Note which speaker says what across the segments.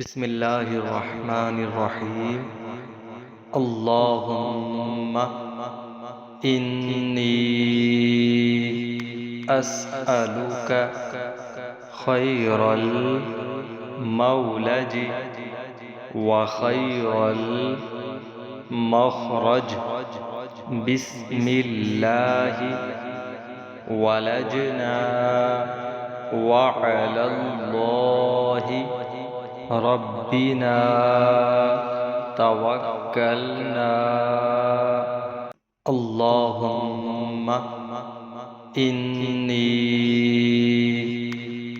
Speaker 1: بسم الله الرحمن الرحيم. اللهم إني أسألك خير المولج وخير المخرج. بسم الله ولجنا وعلى الله ربنا توكلنا. اللهم إني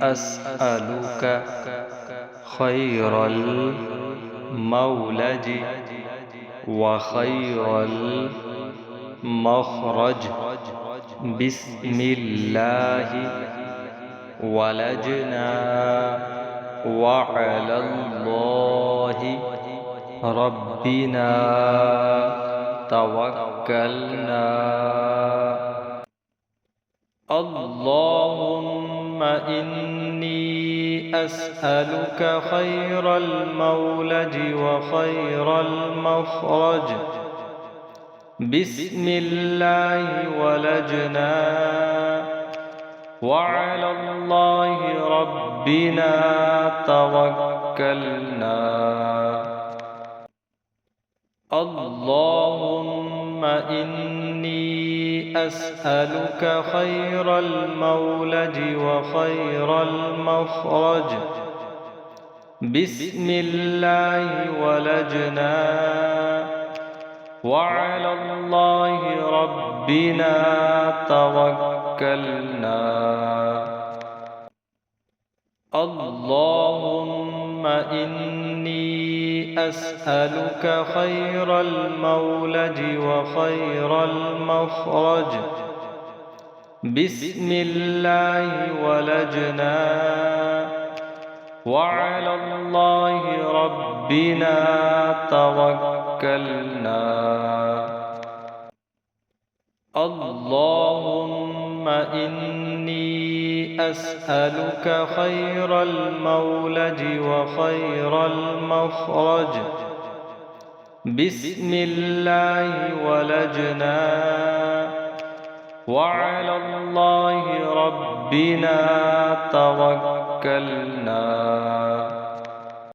Speaker 1: أسألك خير المولج وخير المخرج. بسم الله ولجنا وعلى الله ربنا توكلنا. اللهم إني أسألك خير المولج وخير المخرج. بسم الله ولجنا وعلى الله ربنا توكلنا. اللهم إني أسألك خير المولج وخير المخرج. بسم الله ولجنا وعلى الله ربنا توكلنا. اللهم إني أسألك خير المولج وخير المخرج. بسم الله ولجنا وعلى الله ربنا توكلنا. اللهم إني أسألك خير المولج وخير المخرج. بسم الله ولجنا وعلى الله ربنا توكلنا.